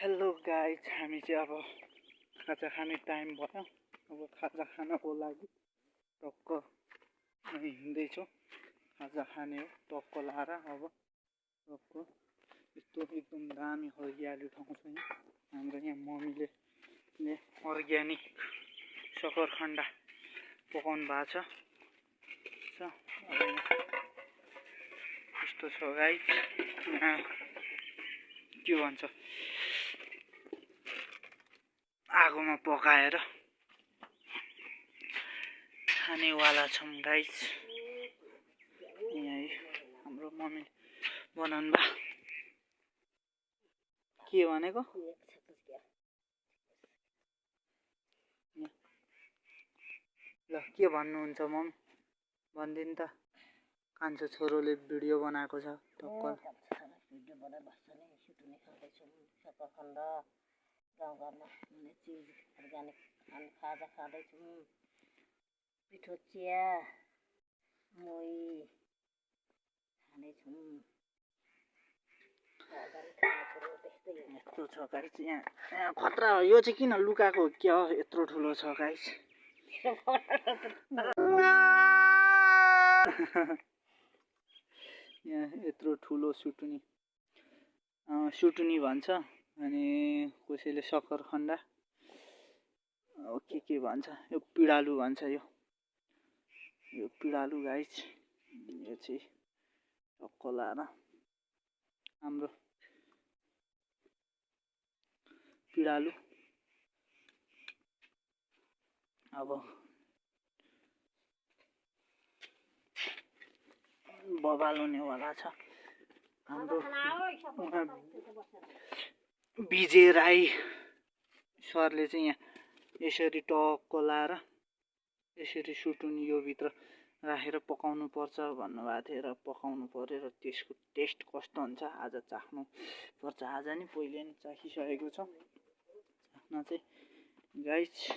Hello guys, हामी चाहिँ अब खाजा खाने टाइम भयो। अब खाजा खानको लागि टक्क हिँड्दैछौँ। खाजा खाने हो, टक्क लाएर अब टक्क यस्तो एकदम दामी हरियाली ठाउँ छ यहाँ। हाम्रो यहाँ मम्मीले अर्ग्यानिक सकरखण्डा पकाउनु भएको छ। अब यहाँ यस्तो छ गाइज, यहाँ के भन्छ आगोमा पकाएर खानेवाला छौँ गाइज। यहाँ हाम्रो मम्मीले बनाउनु भयो। के भनेको ल के भन्नुहुन्छ मम्मी, भनिदिनु त। कान्छो छोरोले भिडियो बनाएको छ टक्क। भिडियो बनाएर बस्छ नि, सुटुनी खाँदैछौँ। सकरखण्ड गाउँघरमा हुने चिज अर्ग्यानिक खाजा खाँदैछौँ। पिठो चिया मोही खानेछौँ। यत्रो छ गाइस, यहाँ खतरा हो। यो चाहिँ किन लुकाएको क्या हो, यत्रो ठुलो छ गाइस। यहाँ यत्रो ठुलो सुटुनी भन्छ, अनि कसैले सकरखण्डा, के भन्छ, यो पिडालु भन्छ। यो पिडालु गाइस। यो चाहिँ टक्क लाएर हाम्रो पिडालु अब बबाल हुनेवाला छ। हाम्रो विजय राई सरले चाहिँ यहाँ यसरी टक्क लाएर यसरी सुटुनी यो भित्र राखेर पकाउनु पर्छ भन्नुभएको थियो, र पकाउनु पर्यो, र त्यसको टेस्ट कस्तो हुन्छ आज चाख्नु पर्छ। आज नि पहिले नि चाखिसकेको छ, चाख्न चाहिँ गाइस।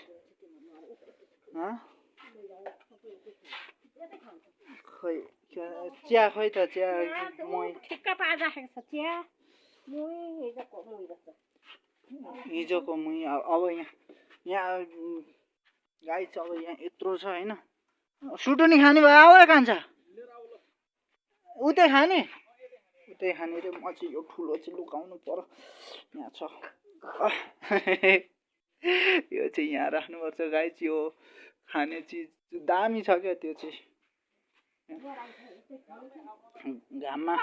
खै चिया, खै त चिया ठिक्क पारिराखेको छ। चिया हिजोको मुही। अब यहाँ गाइस, अब यहाँ यत्रो छ होइन। सुटुनी खाने भयो, आऊ कान्छ, उतै खाने रे। म चाहिँ यो ठुलो चाहिँ लुकाउनु पर्यो। यहाँ छ यो चाहिँ यहाँ राख्नुपर्छ गाइस। यो खाने चिज दामी छ क्या। त्यो चाहिँ घाममा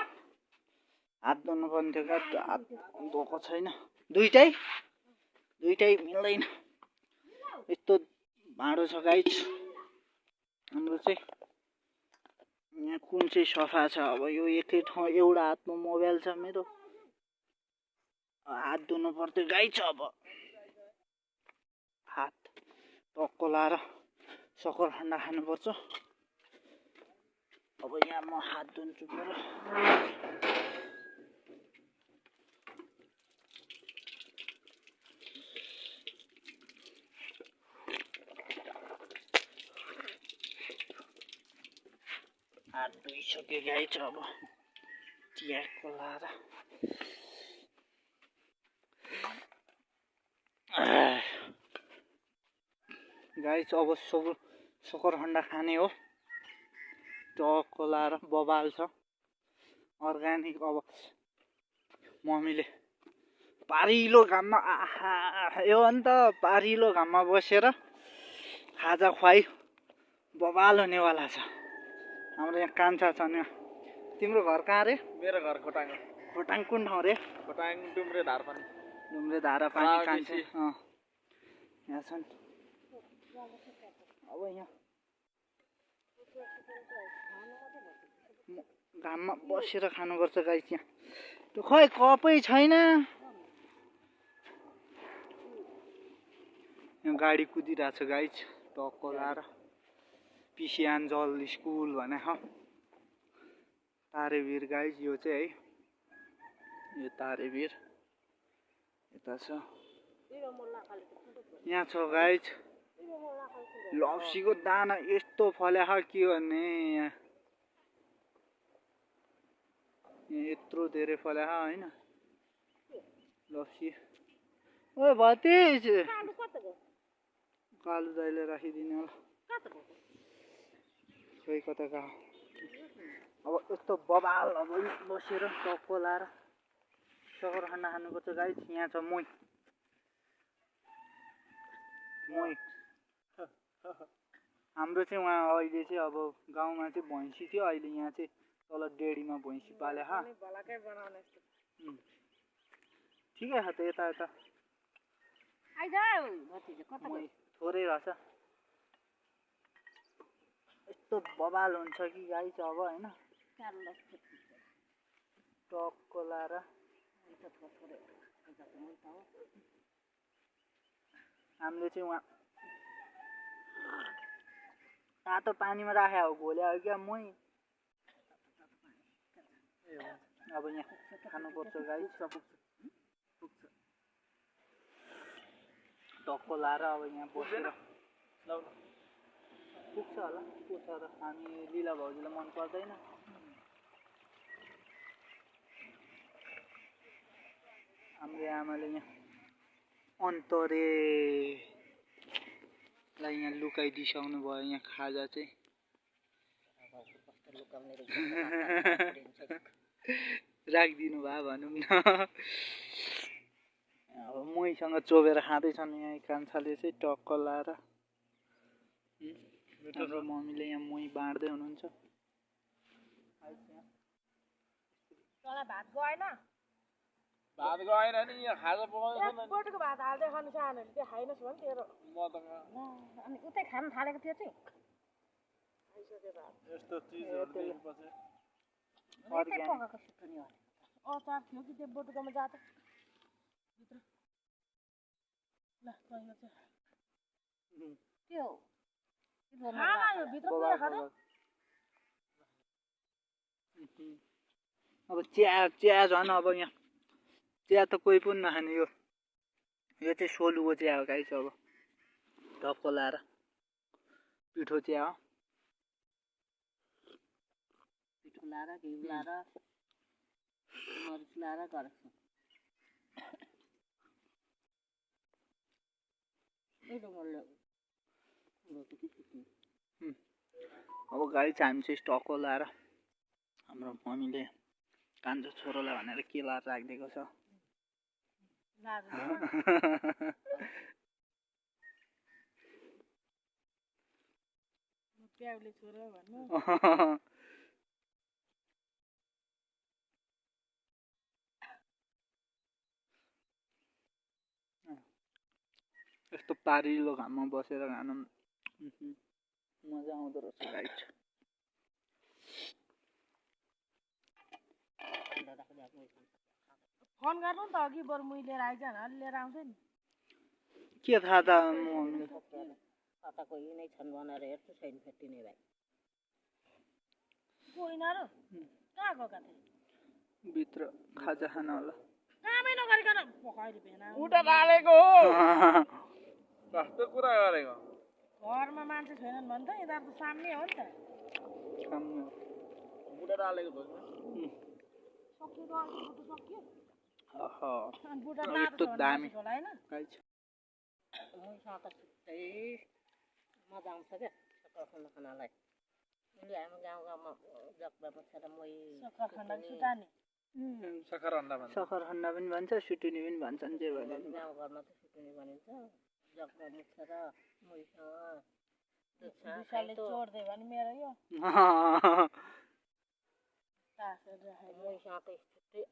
हात धुनु पर्ने थियो क्या, हात धोएको छैन। दुइटै मिल्दैन। यस्तो भाँडो छ गाइस हाम्रो चाहिँ। यहाँ कुन चाहिँ सफा छ। अब यो एकै ठाउँ एउटा हातमा मोबाइल छ मेरो, हात धुनु पर्थ्यो गाइस। अब हात टक्क लाएर सकरखण्डा खानुपर्छ। अब यहाँ म हात धुन्छु मेरो। हात धोइसक्यो गाइस। अब चियाको लाएर गाइस अब सकरखण्डा खाने हो। टक्क लाएर बबाल छ, अर्ग्यानिक। अब मम्मीले पारिलो घाममा, यो हो नि त, पारिलो घाममा बसेर खाजा खुवाई बबाल हुनेवाला छ। हाम्रो यहाँ कान्छा छ नि। तिम्रो घर कहाँ रे? मेरो घर खोटाङ। खोटाङ कुन ठाउँ रे? खोटाङ डुम्रे धारपानी। डुम्रे धारापानी कान्छा। यहाँ छन्। अब यहाँ घाममा बसेर खानुपर्छ गाइस। यहाँ त्यो खै कपै छैन। यहाँ गाडी कुदिरहेको छ गाइस, टक्क लाएर। पिसियान्जल स्कुल भने तारेभिर गाइस। यो चाहिँ है, यो तारेभिर यता छ। यहाँ छ गाइस लप्सीको दाना यस्तो फल्या के भन्ने। यहाँ यत्रो धेरै फल्या होइन लप्सी। ओए भतिज कालु कता गयो कालु दाइले राखिदिने होला कता गयो खोइ कता गयो अब यस्तो बबाल अब बसेर टक्को लाएर सकर खाना खानुपर्छ गाइस यहाँ छ मोही हाम्रो चाहिँ उहाँ अहिले चाहिँ अब गाउँमा चाहिँ भैँसी थियो अहिले यहाँ चाहिँ तल डेढीमा भैँसी पाले हा भलाकै बनाउने जस्तो ठिकै छ त यता यता आइजाऊ भतिजा कता मोही गयो थोरै रहेछ यस्तो बबाल हुन्छ कि गाई चाहिँ अब होइन कालुलाई टक्को लाएर हामीले चाहिँ उहाँ तातो पानीमा राख्या हो घोल्या हो क्या मोही अब यहाँ खानुपर्छ गाई टक्को लाएर अब यहाँ बसेर पुग्छ होला पुग्छ र हामी लीला भाउजूलाई मन पर्दैन हाम्रो आमाले यहाँ अन्तरेलाई यहाँ लुकाइदिइसक्नु भयो यहाँ खाजा चाहिँ राखिदिनु भयो भनौँ न अब मोहीसँग चोबेर खाँदैछन् यहाँ कान्छाले चाहिँ टक्क लाएर हाम्रो मम्मीले यहाँ मोही बाँड्दै हुनुहुन्छ भात गएन भात गएन नि यहाँ खाजा पकाउँछ नि बोटको भात हाल्दै खानु सानोले त्यो खाइनस् भने तेरो म त अनि उतै खान थालेको थियो चाहिँ यस्तो चिजहरू देखेपछि पकाएको सुक्खा नि अचार थियो कि त्यो बोटुकोमा जाँदा भित्र ल कहिले चाहिँ त्यो भित्र पुरा खाँदै अब चिया झन् अब यहाँ चिया त कोही पनि नखाने यो चाहिँ सोलुको चिया हो गाइस अब टक्को लाएर पिठो चिया हो पिठो लाएर घिउ लाएर मरिच लाएर गरेको अब गाडी चाहिँ हामी चाहिँ टक्को लाएर हाम्रो मम्मीले कान्छो छोरोलाई भनेर के लाएर राखिदिएको छ प्याउले छोरो भन्नु यस्तो पारिलो घाममा बसेर खानु मजा आउँदो रहेछ गाइस फोन गर्नु नि त अघि बरु मुई लिएर आइज न अलि लिएर आउँछ नि के थाहा त मम्मीले कता कोही नै छन् भनेर हेर्छु छैन फेटिने भाइ कोही र कहाँ गएका थिए भित्र खाजा खाना होला कामै नगरिकन पकाइले भेना उठा डालेको हो कस्तो कुरा गरेको घरमा मान्छे छैनन् भने त यिनीहरू त सामने हो नि त बुढा डालेको भयो सक्यो त बुटो सक्यो अहो अनि बुटा अब नातो यस्तो दामी होला हैन गाइस मुइसँग त छुट्टै मजा आउँछ क्या सकर खाना खानालाई अहिले हाम्रो गाउँमा जग्गा बसेर मै सकर खाना छुटानी सखर अन्डा भन्छ सखर खन्डा पनि भन्छ सुटुनी पनि भन्छन् जे भने गाउँघरमा त सुटुनी भनिन्छ जग्गा मुछेर मैसँग विशालले चोर्दै भने मेरो यो मैसँग त छुट्टै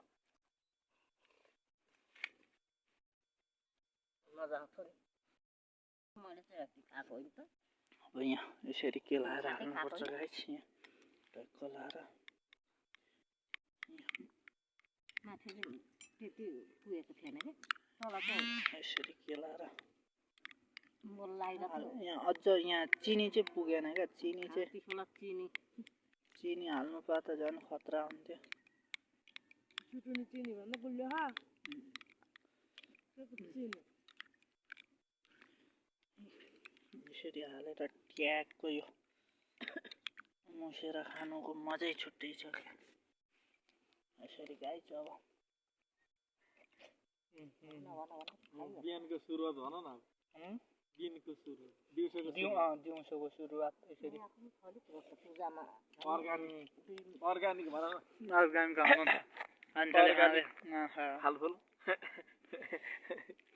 मजा आउँछ नि मैले चाहिँ अस्ति खाएको होइन त अब यहाँ यसरी के लाएर हाल्नुपर्छ गाइस यहाँ टक्क लाएर माथि चाहिँ त्यति पुगेको थिएन कि तल चाहिँ यसरी के लाएर मल लगाइरहेको यहाँ अझ यहाँ चिनी चाहिँ पुगेन क्या चिनी चाहिँ त्यसमा चिनी हाल्नु पर्दा त झन् खतरा हुन्थ्यो सुटुनी चिनी भन्दा गुलियो हा चिनी यसरी हालेर ट्याकको यो मुसेर खानुको मजै छुट्टै छ क्या यसरी गाइस अब बिहानको सुरुवात भन न दिनको सुरु दिउँसोको दिउँसोको सुरुवात यसरी पूजामा अर्ग्यानिक भन न अर्ग्यानिक मान्छेले खाँदै फलफुल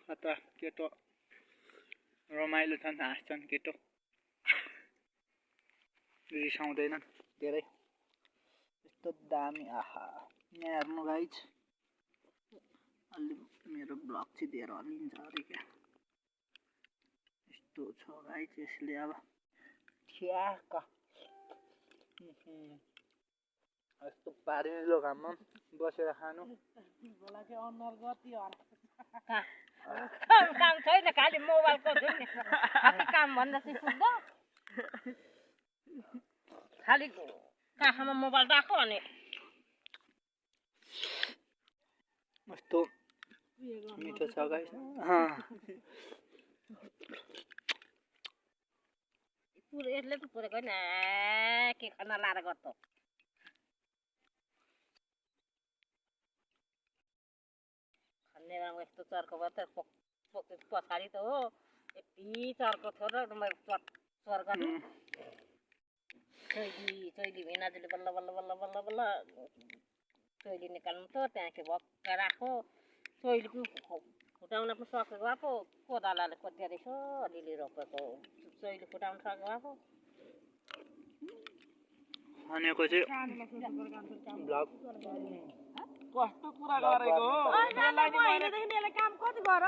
खतरा केटो रमाइलो छन् हाँस्छन् केटो रिसाउँदैनन् धेरै यस्तो दामी आहा यहाँ हेर्नु गाइज अलि मेरो ब्लग चाहिँ धेरै हल्लिन्छ अरे क्या यस्तो छ गाइज यसले अब ठ्याक्क यस्तो पारिलो घाममा बसेर खानु काम छैन खालि मोबाइलको काम भन्दा चाहिँ पुग्छ खालि काखमा मोबाइल राखो अनि कस्तो मिठो छ गाइस यसले त पुरेको होइन के खाना लाएर गर्छ खाने बेलामा यस्तो चर्को भयो त पछाडि त हो यति चर्को थियो र मैले चर गर्ने चैली भिनाजुले बल्ल बल्ल बल्ल बल्ल बल्ल चैली निकाल्नु त त्यहाँ के भक्क राखो चैलीको फुटाउन पनि सकेको आएको कोदालाले कोद्या रहेछ अलिअलि रोपेको चैली फुटाउन सकेको आएको खानेको चाहिँ ब्लग कस्तो कुरा गरेको हो काम कति गर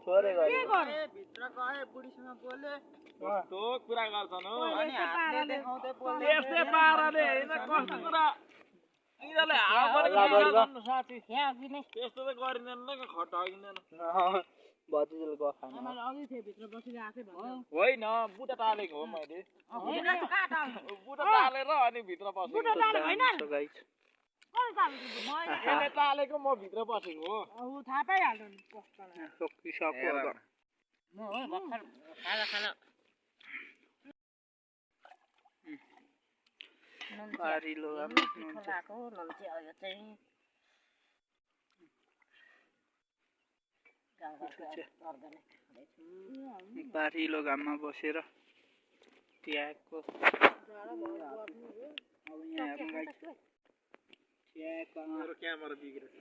थोरै गरे भित्र गए बुढीसँग बोले कस्तो कुरा गर्छन् हो अनि हातले देखाउँदै बोले यस्तै पाराले हैन कस्तो कुरा यिनीहरुले हावाले साथी यहाँ अघि नै त्यस्तो त गरिँदैन न खटाइँदैन भतिजेले गफ खानु अघि थियो भित्र बसिरहेको थियो होइन बुटा टालेको हो मैले बुटा टालेर अनि भित्र पसेको गाइस यसले टालेको म भित्र पसेको हो थाहा पाइहाल्नु सकिसक्यो अब खाना पारिलो लगाएको नुन चाहिँ यो चाहिँ पारिलो घाममा बसेर ट्यागको अब यहाँ हेर्नु गाइस मेरो क्यामेरा बिग्रेछ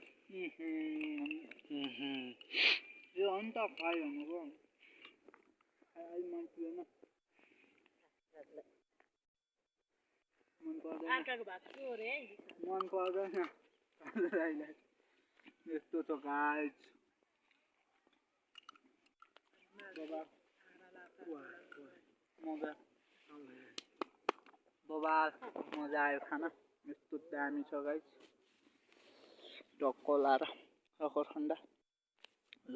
यो हो नि त फ्राई भनेको फ्राई मन पर्दैन मन पर्दैन यस्तो छ गाइस बबाल मजा आयो खाना यस्तो दामी छ गाइस टक्क लाएर सकर ठन्डा ल